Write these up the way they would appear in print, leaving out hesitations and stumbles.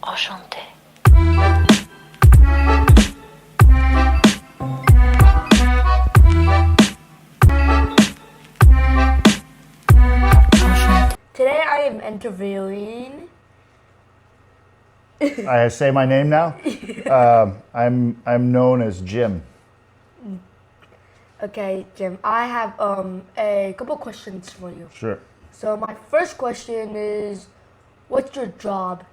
Enchanté. Today I am interviewing. I say my name now. I'm known as Jim. Okay, Jim, I have a couple questions for you. Sure. So my first question is, what's your job?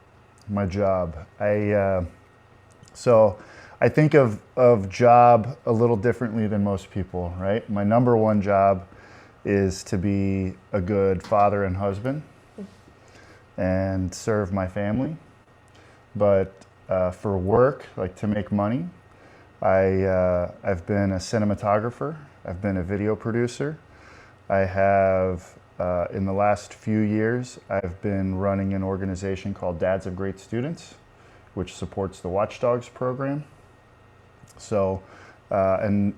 My job. I think of job a little differently than most people, right? My number one job is to be a good father and husband and serve my family. But for work, like to make money, I've been a cinematographer. I've been a video producer. I have, in the last few years, I've been running an organization called Dads of Great Students, which supports the Watch D.O.G.S program. So, and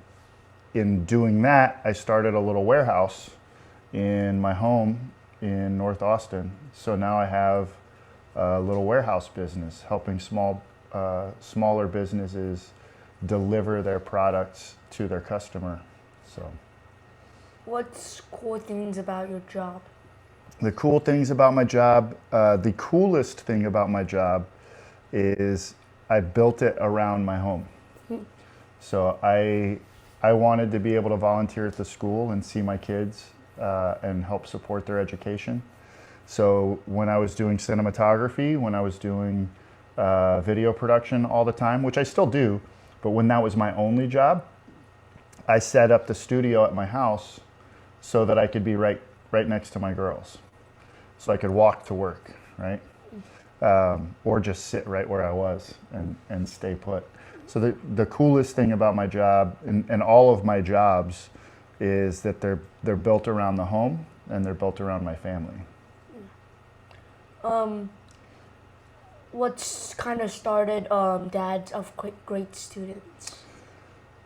in doing that, I started a little warehouse in my home in North Austin. So now I have a little warehouse business helping smaller businesses deliver their products to their customer. So, What's cool things about your job? the cool things about my job, the coolest thing about my job is I built it around my home. So I wanted to be able to volunteer at the school and see my kids and help support their education. So when I was doing cinematography, when I was doing video production all the time, which I still do, but when that was my only job, I set up the studio at my house so that I could be right next to my girls. So I could walk to work, right? Or just sit right where I was and stay put. So the coolest thing about my job and all of my jobs is that they're built around the home and they're built around my family. What's kind of started Dads of Great Students?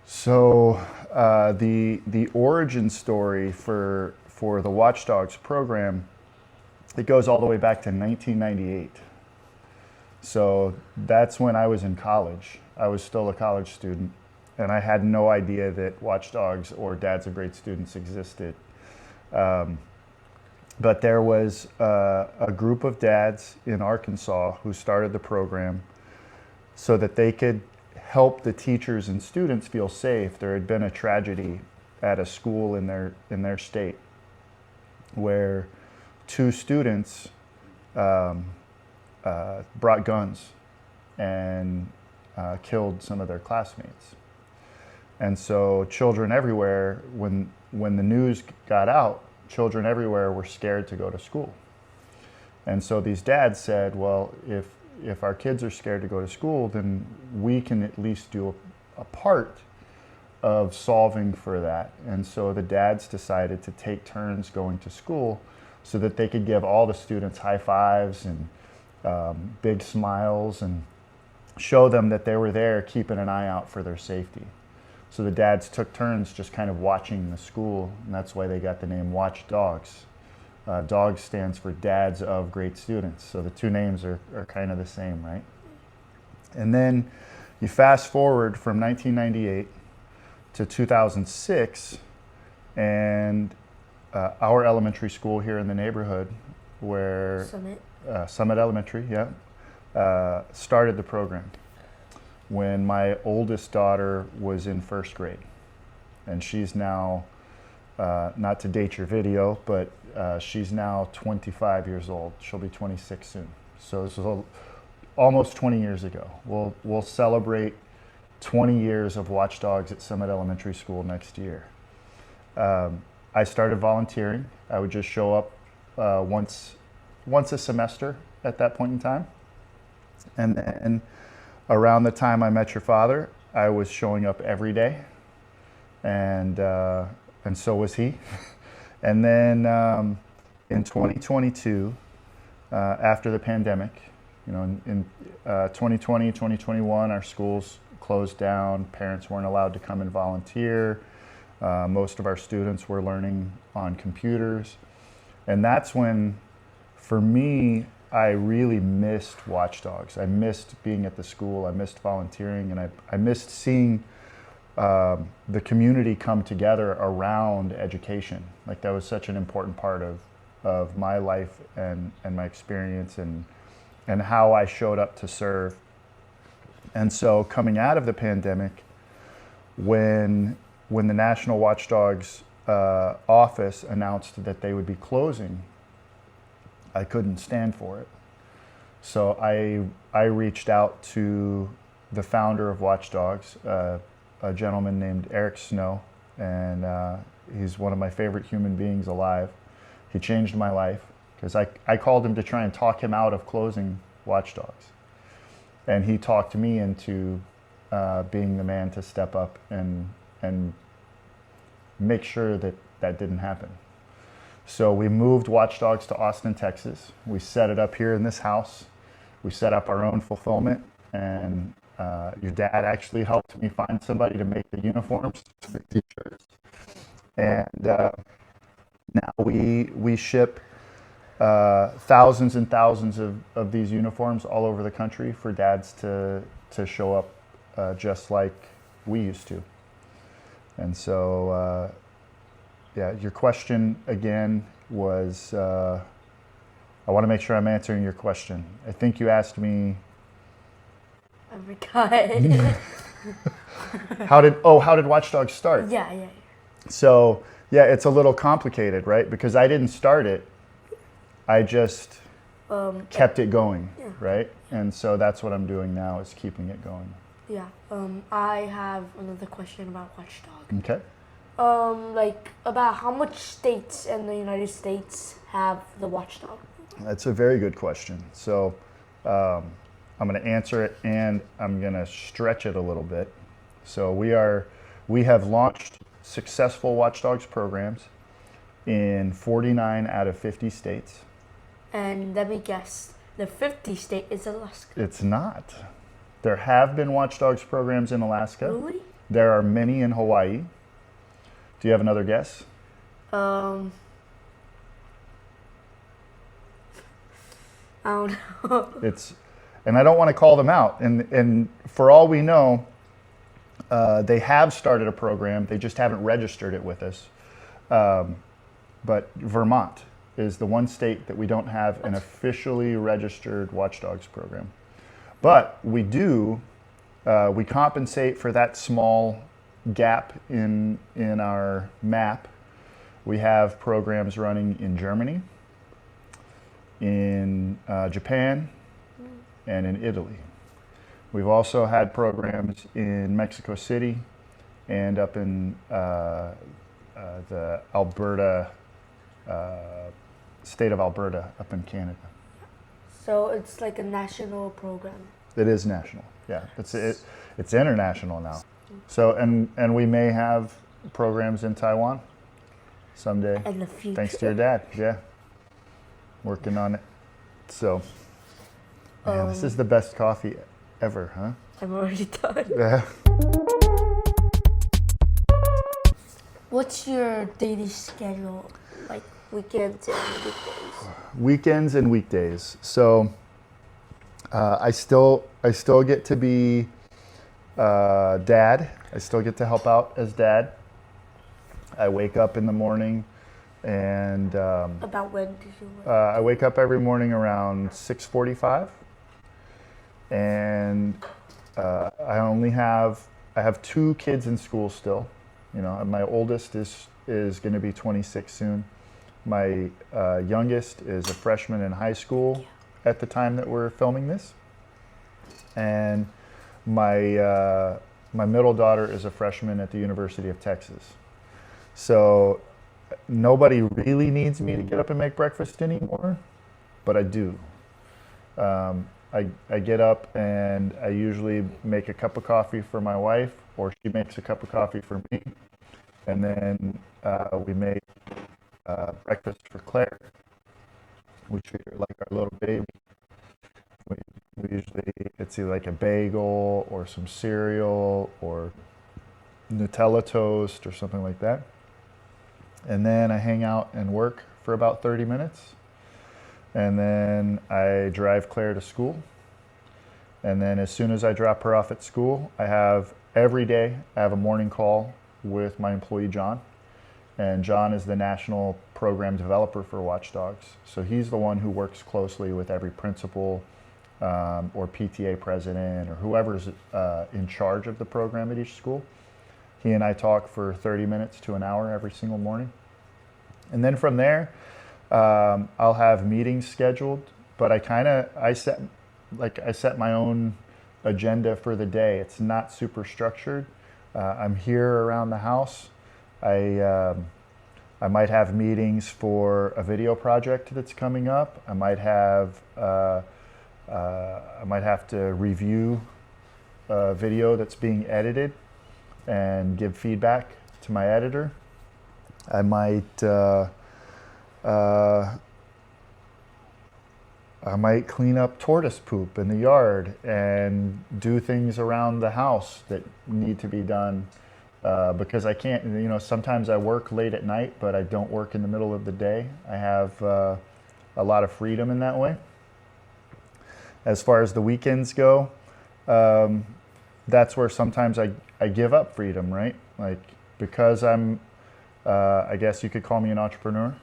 So the origin story for the Watch D.O.G.S program, it goes all the way back to 1998. So that's when I was in college. I was still a college student, and I had no idea that Watch D.O.G.S or Dads of Great Students existed. But there was a group of dads in Arkansas who started the program so that they could help the teachers and students feel safe. There had been a tragedy at a school in their state where two students brought guns and killed some of their classmates. And so children everywhere, when the news got out, children everywhere were scared to go to school. And so these dads said, well, if our kids are scared to go to school, then we can at least do a part of solving for that. And so the dads decided to take turns going to school so that they could give all the students high fives and big smiles and show them that they were there keeping an eye out for their safety. So the dads took turns just kind of watching the school, and that's why they got the name Watch D.O.G.S. D.O.G.S stands for Dads of Great Students. So the two names are kind of the same, right? And then you fast forward from 1998 to 2006, and our elementary school here in the neighborhood, where Summit Elementary, yeah, started the program when my oldest daughter was in first grade. And she's now, not to date your video, but she's now 25 years old. She'll be 26 soon. So this was almost 20 years ago. We'll celebrate 20 years of Watch D.O.G.S at Summit Elementary School next year. I started volunteering. I would just show up once a semester at that point in time. And then around the time I met your father, I was showing up every day, and so was he. And then in 2022, after the pandemic, in 2020, 2021, our schools closed down. Parents weren't allowed to come and volunteer. Most of our students were learning on computers. And that's when, for me, I really missed Watch Dogs. I missed being at the school. I missed volunteering, and I missed seeing the community come together around education. Like that was such an important part of my life and my experience and how I showed up to serve. And so coming out of the pandemic, when the National Watchdogs office announced that they would be closing, I couldn't stand for it. So I reached out to the founder of Watch Dogs, a gentleman named Eric Snow, and he's one of my favorite human beings alive. He changed my life because I called him to try and talk him out of closing Watch Dogs. And he talked me into being the man to step up and make sure that that didn't happen. So we moved Watch Dogs to Austin, Texas. We set it up here in this house. We set up our own fulfillment, and your dad actually helped me find somebody to make the uniforms, the t-shirts. And now we ship thousands and thousands of these uniforms all over the country for dads to show up just like we used to. And so, yeah, your question again was, I want to make sure I'm answering your question. I think you asked me, I forgot. how did Watch Dogs start? Yeah. So, yeah, it's a little complicated, right? Because I didn't start it. I just kept it going, yeah. right? And so that's what I'm doing now, is keeping it going. Yeah. I have another question about Watchdog. Okay. Like about how much states in the United States have the Watchdog? That's a very good question. So I'm going to answer it, and I'm going to stretch it a little bit. So we have launched successful Watch Dogs programs in 49 out of 50 states. And let me guess, the 50th state is Alaska. It's not. There have been Watch Dogs programs in Alaska. Really? There are many in Hawaii. Do you have another guess? I don't know. And I don't want to call them out. And for all we know, they have started a program. They just haven't registered it with us. But Vermont is the one state that we don't have an officially registered Watch Dogs program. But we do. We compensate for that small gap in our map. We have programs running in Germany, in Japan, and in Italy. We've also had programs in Mexico City and up in the Alberta, state of Alberta, up in Canada. So it's like a national program. It is national, yeah. It's international now. So and we may have programs in Taiwan someday. In the future. Thanks to your dad, yeah. Working on it. So, man, this is the best coffee ever, huh? I'm already done. Yeah. What's your daily schedule, like weekends and weekdays? Weekends and weekdays. So, I still get to be dad. I still get to help out as dad. I wake up in the morning and About when did you wake I wake up every morning around 6:45, and I have two kids in school still. You know, my oldest is going to be 26 soon. My youngest is a freshman in high school at the time that we're filming this, and my middle daughter is a freshman at the University of Texas. So nobody really needs me to get up and make breakfast anymore, but I do. I get up and I usually make a cup of coffee for my wife, or she makes a cup of coffee for me, and then we make breakfast for Claire. We treat her like our little baby. We usually, it's either like a bagel or some cereal or Nutella toast or something like that. And then I hang out and work for about 30 minutes. and then I drive Claire to school. And then as soon as I drop her off at school, every day, I have a morning call with my employee, John. And John is the national program developer for Watch D.O.G.S. So he's the one who works closely with every principal or PTA president or whoever's in charge of the program at each school. He and I talk for 30 minutes to an hour every single morning. And then from there, I'll have meetings scheduled, but I set my own agenda for the day. It's not super structured. I'm here around the house. I might have meetings for a video project that's coming up. I might have to review a video that's being edited and give feedback to my editor. I might clean up tortoise poop in the yard and do things around the house that need to be done because I can't, sometimes I work late at night, but I don't work in the middle of the day. I have a lot of freedom in that way. As far as the weekends go, that's where sometimes I give up freedom, right? Like, because I guess you could call me an entrepreneur.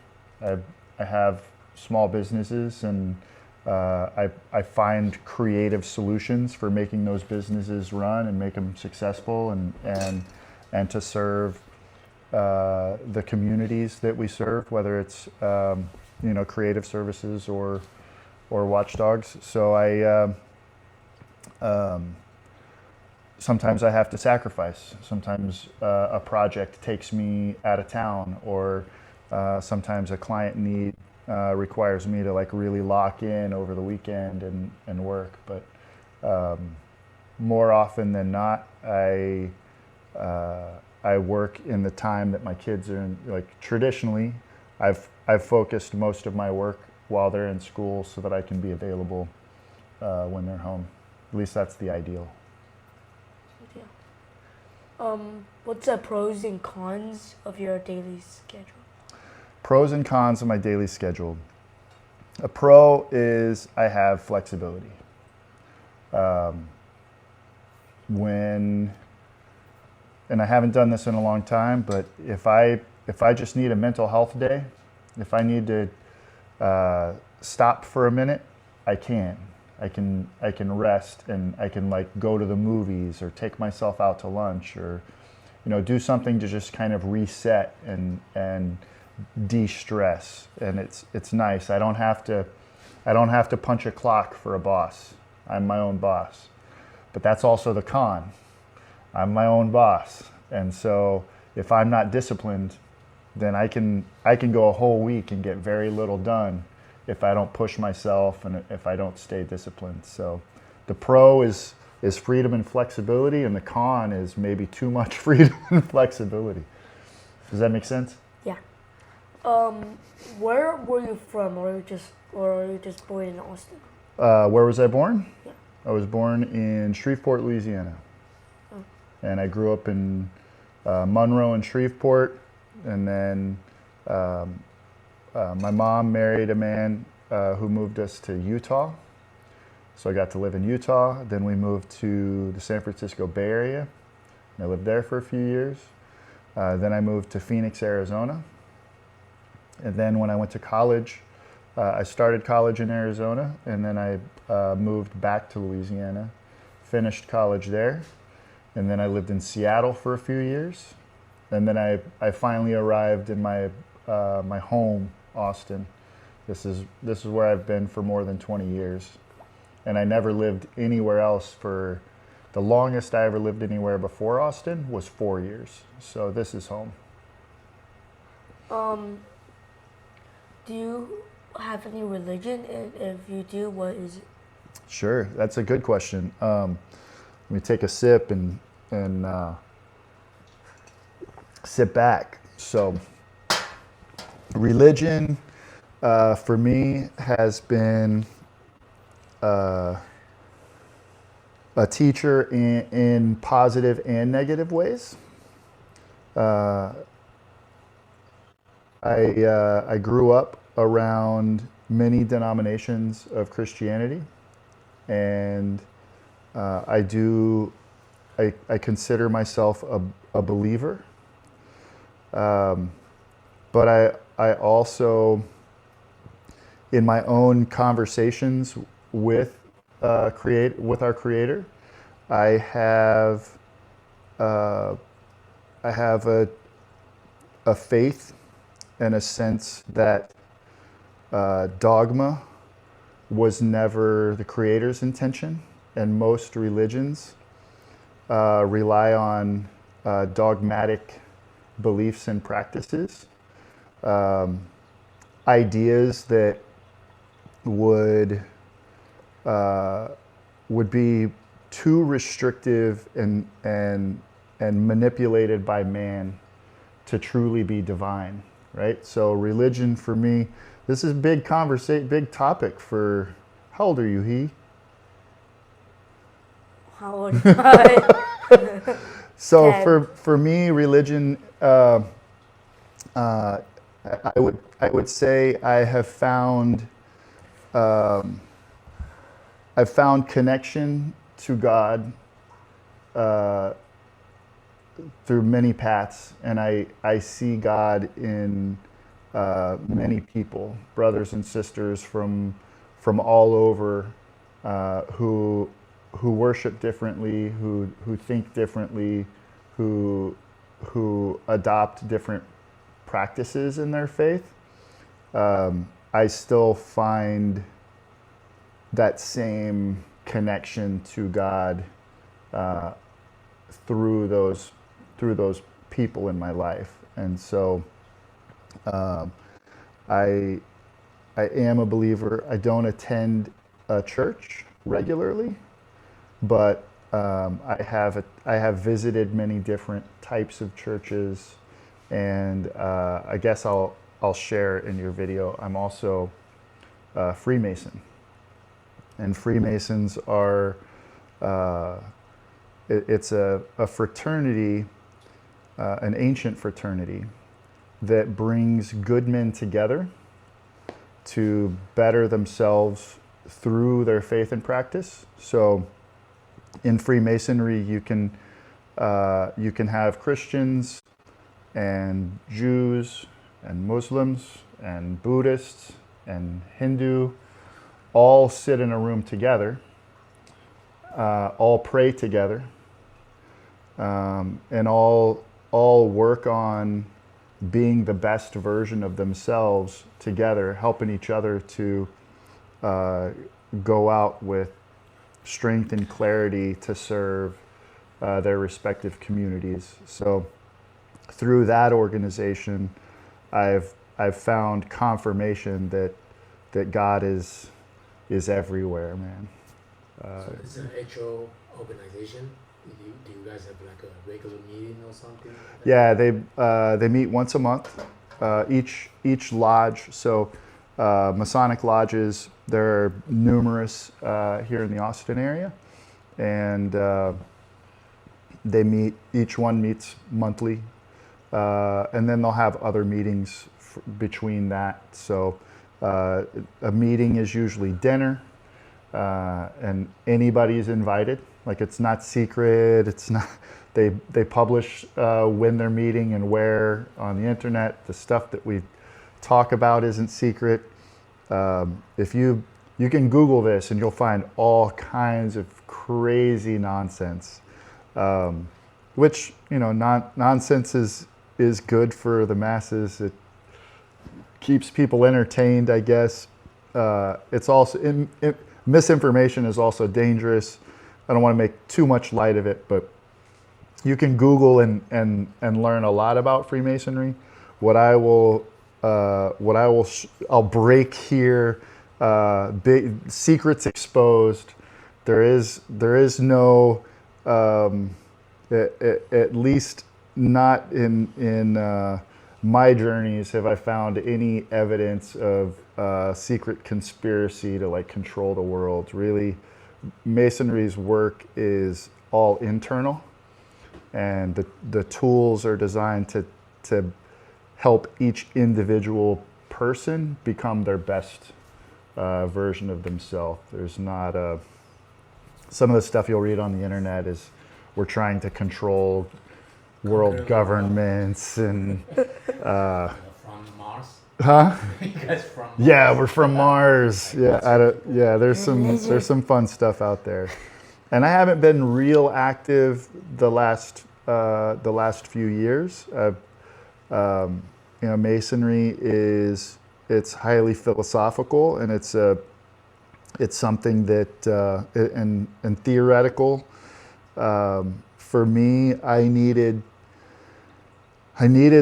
I have small businesses, and I find creative solutions for making those businesses run and make them successful, and to serve the communities that we serve, whether it's creative services or Watch D.O.G.S. So sometimes I have to sacrifice. Sometimes a project takes me out of town, or sometimes a client need requires me to really lock in over the weekend and work. But more often than not, I work in the time that my kids are in. Traditionally, I've focused most of my work while they're in school so that I can be available when they're home. At least that's the ideal. What's the pros and cons of your daily schedule? Pros and cons of my daily schedule. A pro is I have flexibility. And I haven't done this in a long time, but if I just need a mental health day, if I need to stop for a minute, I can. I can rest, and I can go to the movies or take myself out to lunch, or do something to just kind of reset and de-stress. And it's nice. I don't have to punch a clock for a boss. I'm my own boss. But that's also the con. I'm my own boss. And so if I'm not disciplined, then I can go a whole week and get very little done if I don't push myself and if I don't stay disciplined. So the pro is freedom and flexibility, and the con is maybe too much freedom and flexibility. Does that make sense? Yeah. Where were you from, or were you just born in Austin? Where was I born? Yeah. I was born in Shreveport, Louisiana. Oh. And I grew up in Monroe and Shreveport, and then my mom married a man who moved us to Utah. So I got to live in Utah. Then we moved to the San Francisco Bay Area. And I lived there for a few years. Then I moved to Phoenix, Arizona. And then when I went to college, I started college in Arizona, and then I moved back to Louisiana, finished college there. And then I lived in Seattle for a few years. And then I finally arrived in my home, Austin. This is where I've been for more than 20 years. And I never lived anywhere else for, the longest I ever lived anywhere before Austin was 4 years. So this is home. Do you have any religion? And if you do, what is it? Sure, that's a good question. Let me take a sip and sit back. So religion for me has been a teacher in positive and negative ways. I grew up around many denominations of Christianity, and I consider myself a believer. But I also, in my own conversations with with our Creator, I have a faith and a sense that dogma was never the Creator's intention, and most religions rely on dogmatic beliefs and practices, ideas that would be too restrictive and manipulated by man to truly be divine, right? So religion for me, this is big topic for, how old are you, he? How old am I? So 10. for me, religion, I would say I've found connection to God through many paths, and I see God in many people, brothers and sisters from all over, who worship differently, who think differently, who adopt different practices in their faith. I still find that same connection to God through those people in my life, and so I am a believer. I don't attend a church regularly, but I have visited many different types of churches, and I guess I'll share in your video. I'm also a Freemason, and Freemasons are it's a fraternity, an ancient fraternity that brings good men together to better themselves through their faith and practice. So in Freemasonry, you can have Christians and Jews and Muslims and Buddhists and Hindu all sit in a room together, all pray together, and all work on being the best version of themselves together, helping each other to go out with strength and clarity to serve their respective communities. So through that organization, I've found confirmation that God is everywhere, man. So it's an actual organization. Do you guys have like a regular meeting or something? Yeah, they meet once a month, each lodge. So Masonic lodges, there are numerous here in the Austin area, and each one meets monthly, and then they'll have other meetings between that. So a meeting is usually dinner, and anybody is invited. Like, it's not secret. It's not. They publish when they're meeting and where on the internet. The stuff that we talk about isn't secret. If you can Google this and you'll find all kinds of crazy nonsense, which nonsense is good for the masses. It keeps people entertained, I guess. It's also misinformation is also dangerous. I don't want to make too much light of it, but you can Google and learn a lot about Freemasonry. I'll break here. Big secrets exposed. There is no, at least not in my journeys have I found any evidence of secret conspiracy to like control the world. Really, Masonry's work is all internal, and the tools are designed to help each individual person become their best version of themselves. There's not a. Some of the stuff you'll read on the internet is we're trying to control world Conquer the governments and From Mars? huh? You guys from Mars? Yeah, we're from Mars. Yeah, there's some fun stuff out there, and I haven't been real active the last few years. Masonry it's highly philosophical, and it's something that and theoretical. For me, I needed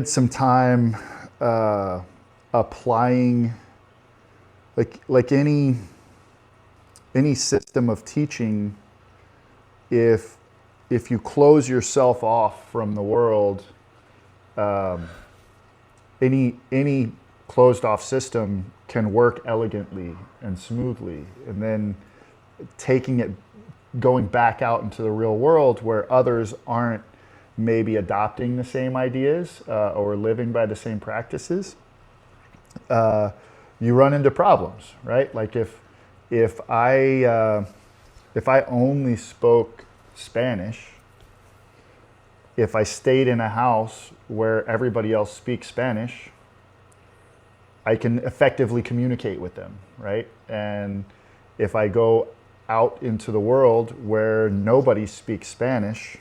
some time applying, like any system of teaching. If you close yourself off from the world, any closed off system can work elegantly and smoothly, and then going back out into the real world where others aren't maybe adopting the same ideas or living by the same practices, you run into problems, right? Like if I only spoke Spanish, if I stayed in a house where everybody else speaks Spanish, I can effectively communicate with them, right? And if I go out into the world where nobody speaks Spanish,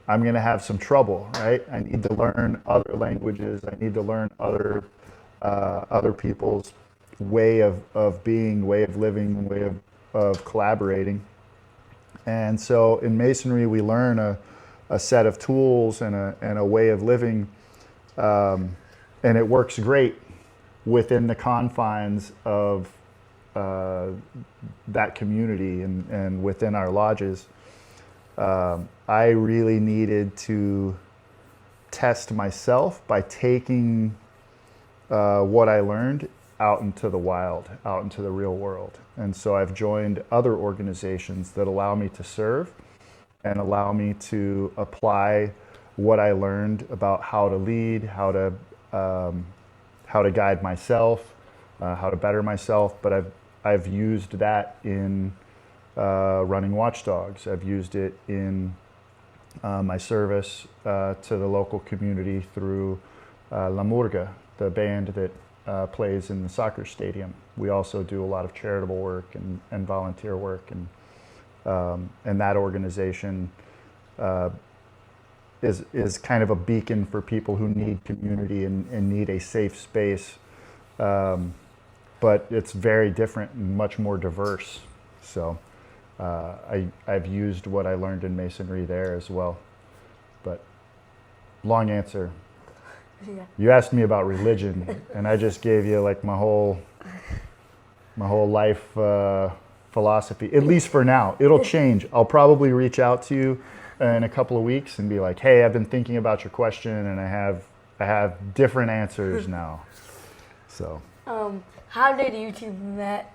I'm going to have some trouble, right? I need to learn other languages. I need to learn other people's way of being, way of living, way of collaborating. And so in Masonry, we learn a set of tools and a way of living, and it works great within the confines of that community and within our lodges. I really needed to test myself by taking what I learned out into the wild, out into the real world. And so I've joined other organizations that allow me to serve and allow me to apply what I learned about how to lead, how to guide myself, how to better myself. But I've used that in running Watch D.O.G.S. I've used it in my service to the local community through La Murga, the band that plays in the soccer stadium. We also do a lot of charitable work and volunteer work, and that organization is kind of a beacon for people who need community and need a safe space. But it's very different and much more diverse. So I've used what I learned in Masonry there as well. But long answer. Yeah. You asked me about religion, and I just gave you like my whole life philosophy, at least for now. It'll change. I'll probably reach out to you in a couple of weeks and be like, hey, I've been thinking about your question, and I have different answers now. So How did you two met?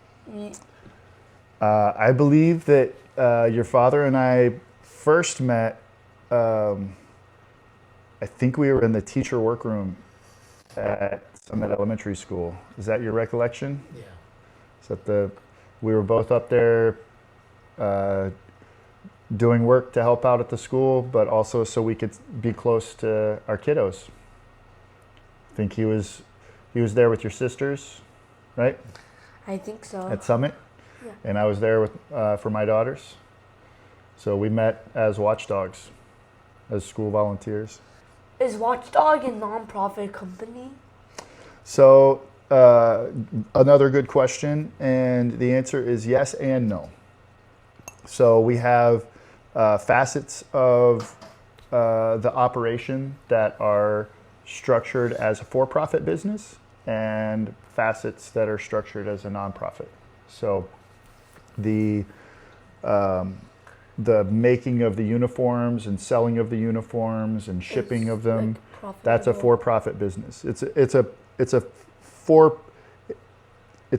I believe that your father and I first met, I think we were in the teacher workroom at Summit Elementary School. Is that your recollection? Yeah. Is that we were both up there doing work to help out at the school, but also so we could be close to our kiddos. I think he was there with your sisters, right? I think so. At Summit. Yeah. And I was there with for my daughters. So we met as Watch D.O.G.S, as school volunteers. Is Watch D.O.G.S a non-profit company? So another good question, and the answer is yes and no. So we have facets of the operation that are structured as a for-profit business and facets that are structured as a nonprofit. So the making of the uniforms and selling of the uniforms and shipping of them, that's a for-profit business. It's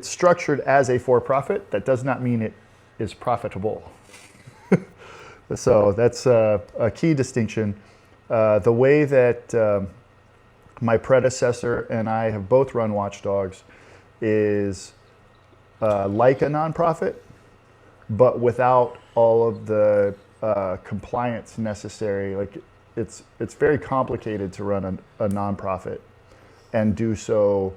structured as a for-profit. That does not mean it is profitable. So that's a key distinction. The way that my predecessor and I have both run Watch D.O.G.S is like a nonprofit, but without all of the compliance necessary. Like it's very complicated to run a nonprofit and do so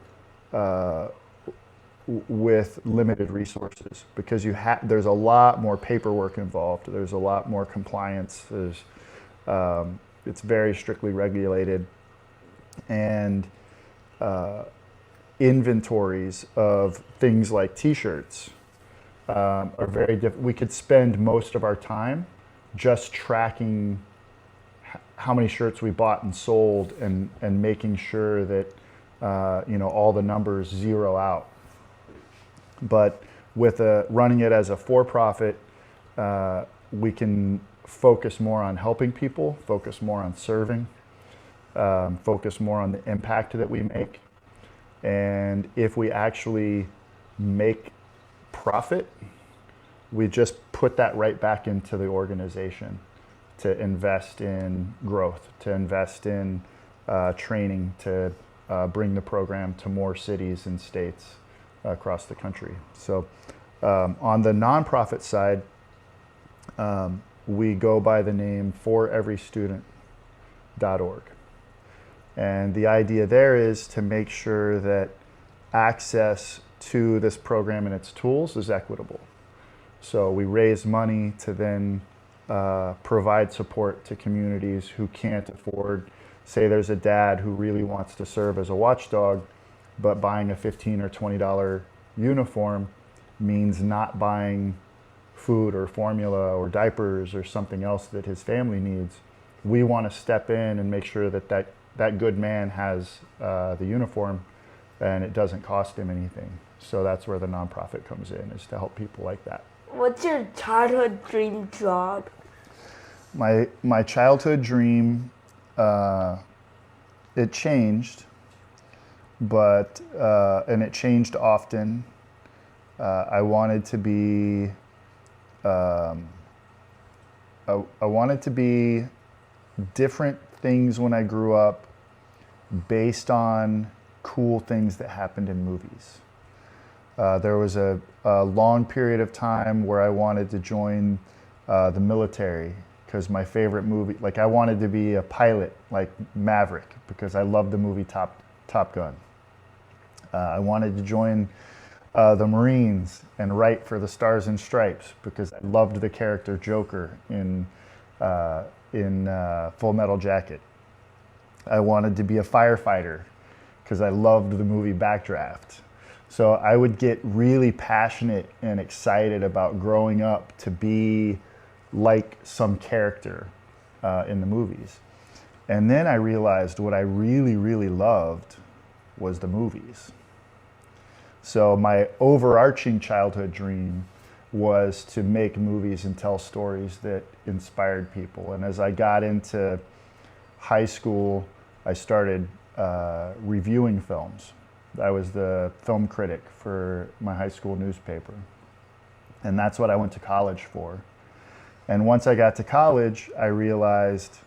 with limited resources, because there's a lot more paperwork involved. There's a lot more compliance. It's very strictly regulated, and inventories of things like T-shirts are very different. We could spend most of our time just tracking how many shirts we bought and sold, and making sure that all the numbers zero out. But with running it as a for-profit, we can focus more on helping people, focus more on serving, focus more on the impact that we make. And if we actually make profit, we just put that right back into the organization to invest in growth, to invest in training, to bring the program to more cities and states across the country. So on the nonprofit side, we go by the name foreverystudent.org. And the idea there is to make sure that access to this program and its tools is equitable. So we raise money to then provide support to communities who can't afford. Say there's a dad who really wants to serve as a watchdog, but buying a $15 or $20 uniform means not buying food or formula or diapers or something else that his family needs. We want to step in and make sure that good man has the uniform and it doesn't cost him anything. So that's where the nonprofit comes in, is to help people like that. What's your childhood dream job? My childhood dream, it changed, but and it changed often. I wanted to be I wanted to be different things when I grew up, based on cool things that happened in movies. There was a long period of time where I wanted to join the military, because my favorite movie, like I wanted to be a pilot like Maverick, because I loved the movie Top Gun. I wanted to join the Marines and write for the Stars and Stripes, because I loved the character Joker in Full Metal Jacket. I wanted to be a firefighter because I loved the movie Backdraft. So I would get really passionate and excited about growing up to be like some character in the movies. And then I realized what I really, really loved was the movies. So my overarching childhood dream was to make movies and tell stories that inspired people. And as I got into high school, I started reviewing films. I was the film critic for my high school newspaper. And that's what I went to college for. And once I got to college, I realized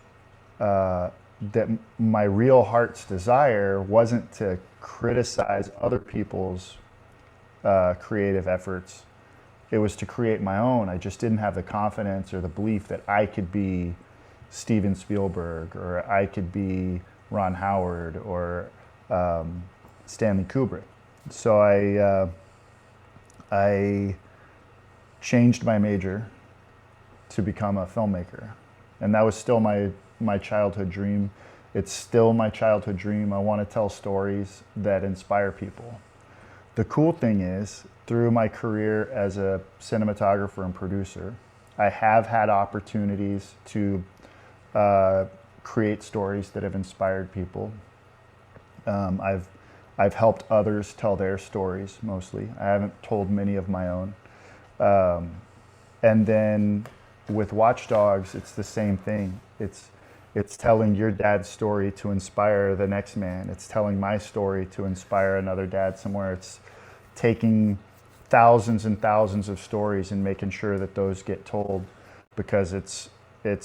that my real heart's desire wasn't to criticize other people's creative efforts. It was to create my own. I just didn't have the confidence or the belief that I could be Steven Spielberg, or I could be Ron Howard, or Stanley Kubrick. So I changed my major to become a filmmaker. And that was still my childhood dream. It's still my childhood dream. I want to tell stories that inspire people. The cool thing is, through my career as a cinematographer and producer, I have had opportunities to create stories that have inspired people. I've helped others tell their stories, mostly. I haven't told many of my own. And then with Watch D.O.G.S, it's the same thing. It's telling your dad's story to inspire the next man. It's telling my story to inspire another dad somewhere. It's taking thousands and thousands of stories and making sure that those get told, because it's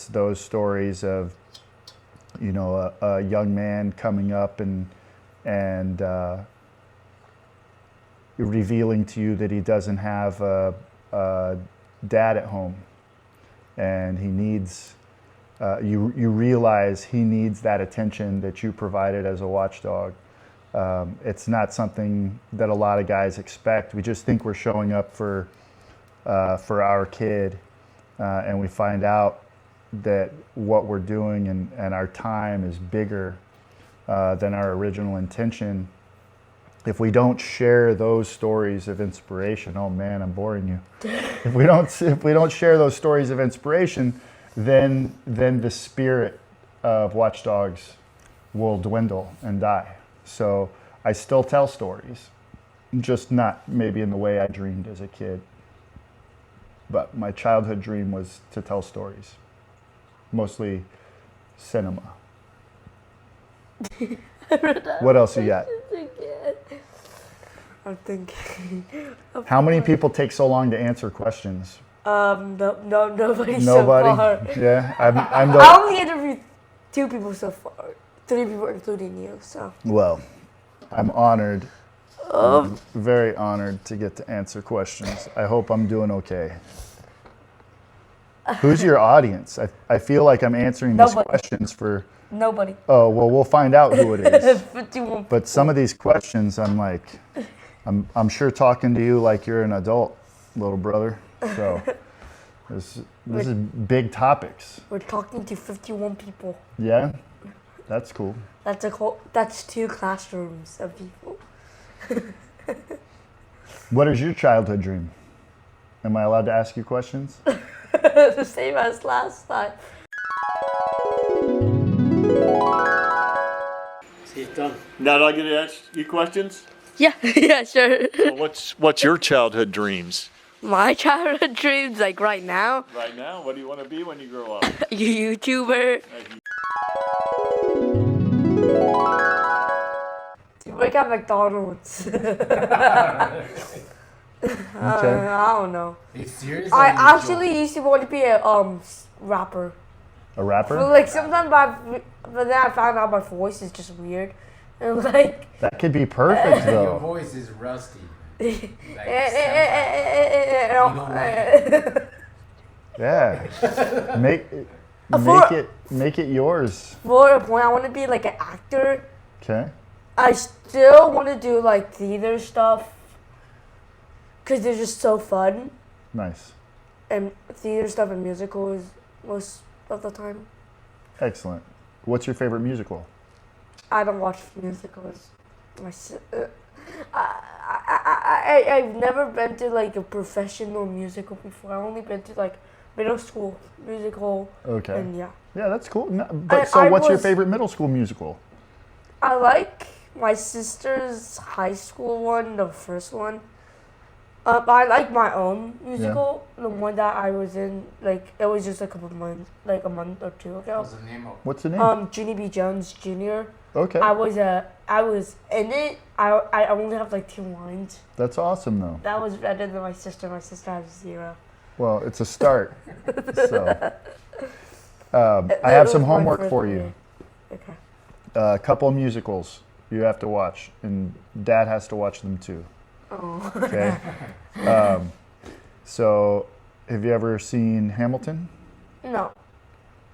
those stories of, you know, a young man coming up and revealing to you that he doesn't have a dad at home, and he needs. You realize he needs that attention that you provided as a watchdog. It's not something that a lot of guys expect. We just think we're showing up for our kid, and we find out that what we're doing and our time is bigger than our original intention. If we don't share those stories of inspiration, oh man, I'm boring you. If we don't share those stories of inspiration, then the spirit of Watchdogs will dwindle and die. So I still tell stories, just not maybe in the way I dreamed as a kid. But my childhood dream was to tell stories, mostly cinema. What else you got? I'm thinking. How many people take so long to answer questions? Nobody so Nobody. far. Yeah, I'm I only interviewed 2 people so far, 3 people including you. So. Well, I'm honored. I'm very honored to get to answer questions. I hope I'm doing okay. Who's your audience? I feel like I'm answering these questions for... Nobody. Oh, well, we'll find out who it is. 51 But some of these questions, I'm like, I'm sure talking to you like you're an adult, little brother. So this is big topics. We're talking to 51 people. Yeah, that's cool. That's 2 classrooms of people. What is your childhood dream? Am I allowed to ask you questions? The same as last time. He's done. Now do I get to ask you questions? Yeah, yeah, sure. So what's your childhood dreams? My childhood dreams, like right now, Right now, what do you want to be when you grow up? YouTuber. To work at McDonald's. I don't know. It's serious. I actually used to want to be a rapper. A rapper? But like sometimes but then I found out my voice is just weird. And like That could be perfect Your though. voice is rusty. Like, Yeah. Make it yours. for a point, I want to be like an actor. Okay. I still want to do like theater stuff because they're just so fun. Nice. And theater stuff and musicals most of the time. Excellent. What's your favorite musical? I don't watch musicals. I've never been to like a professional musical before. I've only been to like middle school musical. Okay. And yeah. Yeah, that's cool. No, I what's your was- favorite middle school musical? I like my sister's high school one, the first one. I like my own musical, the one that I was in. Like it was just a couple months, like a month or 2 ago. What's the name of? What's the name? Ginny B. Jones Jr. Okay. I was in it. I only have like 2 lines. That's awesome though. That was better than my sister. My sister has 0. Well, it's a start. So, I have some homework for you. Okay. A couple of musicals you have to watch, and Dad has to watch them too. Oh. Okay. So, have you ever seen Hamilton? No,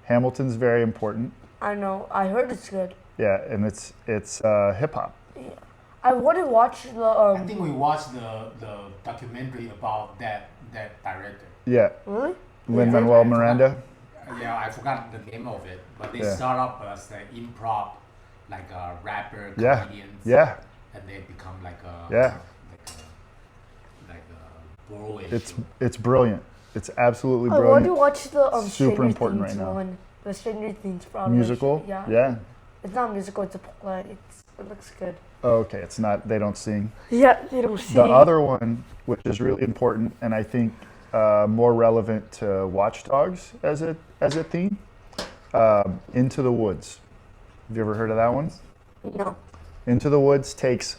Hamilton's very important. I know. I heard it's good. Yeah, and it's hip hop. I want to watch the. I think we watched the documentary about that director. Yeah, Really? Lin-Manuel Miranda. Yeah, I forgot the name of it, but they Yeah. start up as an improv, like a rapper, Yeah. comedians, Yeah, and they become like a Yeah. like a Broadway it's show. it's brilliant. It's absolutely I want to brilliant. watch the Super Stranger important Things right now. one. The Stranger Things Broadway Musical. show. Yeah. Yeah. It's not a musical. It's a play. It looks good. Okay, it's not. They don't sing. Yeah, they don't see. The other one, which is really important, and I think more relevant to Watchdogs as a theme, Into the Woods. Have you ever heard of that one? No. Into the Woods takes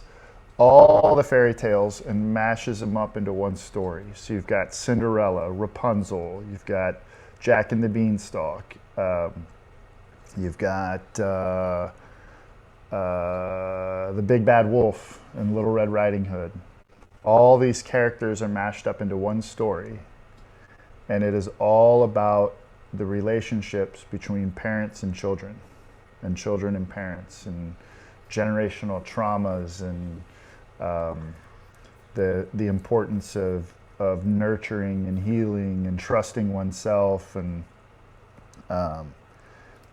all the fairy tales and mashes them up into one story. So you've got Cinderella, Rapunzel, you've got Jack and the Beanstalk, you've got the Big Bad Wolf and Little Red Riding Hood. All these characters are mashed up into one story, and it is all about the relationships between parents and children and parents, and generational traumas, and the importance of nurturing and healing and trusting oneself. And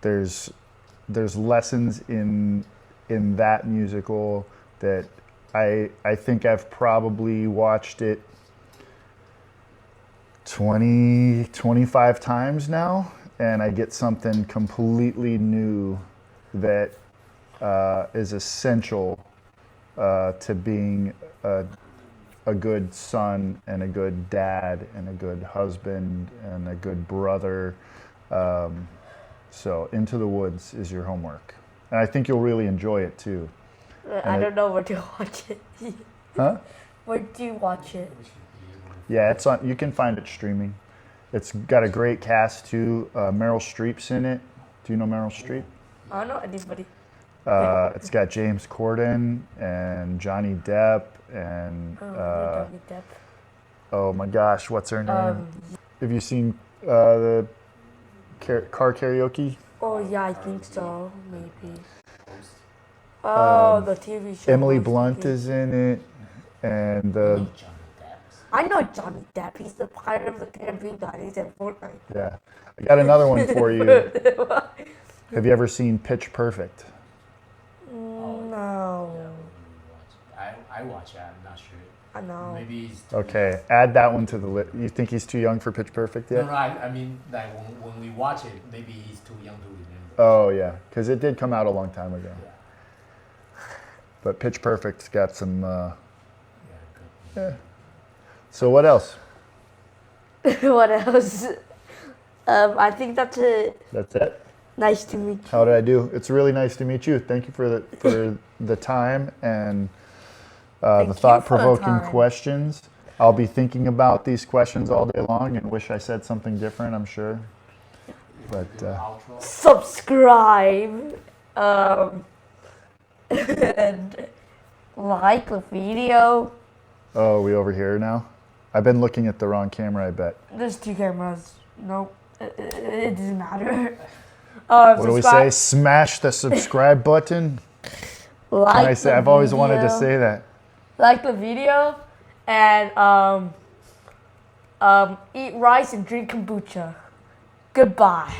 there's lessons in that musical that I think I've probably watched it 25 times now, and I get something completely new that is essential to being a good son and a good dad and a good husband and a good brother. So Into the Woods is your homework. And I think you'll really enjoy it too. I don't know where to watch it. Huh? Where do you watch it? Yeah, it's on. You can find it streaming. It's got a great cast too. Meryl Streep's in it. Do you know Meryl Streep? I don't know anybody. It's got James Corden and Johnny Depp and Johnny Depp. oh my gosh, what's her name? Have you seen the car karaoke? Oh yeah, I think so. Maybe. Oh, the TV show. Emily host, Blunt yeah. is in it, and the I know Johnny Depp. He's the Pirate of the Caribbean guy. He's in Fortnite. yeah. I got another one for you. Have you ever seen Pitch Perfect? No. I watch it. I'm not sure. I know. Maybe he's Okay, add that one to the list. You think he's too young for Pitch Perfect yet? No, I mean, like when we watch it, maybe he's too young to remember. Oh yeah, because it did come out a long time ago. Yeah. But Pitch Perfect's got some. Yeah, good. Yeah. So what else? What else? I think that's it. That's it. Nice to meet you. How did I do? It's really nice to meet you. Thank you for the time and Thank the you for the thought-provoking time. questions. I'll be thinking about these questions all day long and wish I said something different, I'm sure. But Outro. Subscribe. And like the video. oh, we over here now? I've been looking at the wrong camera, I bet. There's two cameras. Nope. It doesn't matter. What do we say? Smash the subscribe button? Like Can I say? the I've always wanted to video. say that. Like the video, and eat rice and drink kombucha. Goodbye.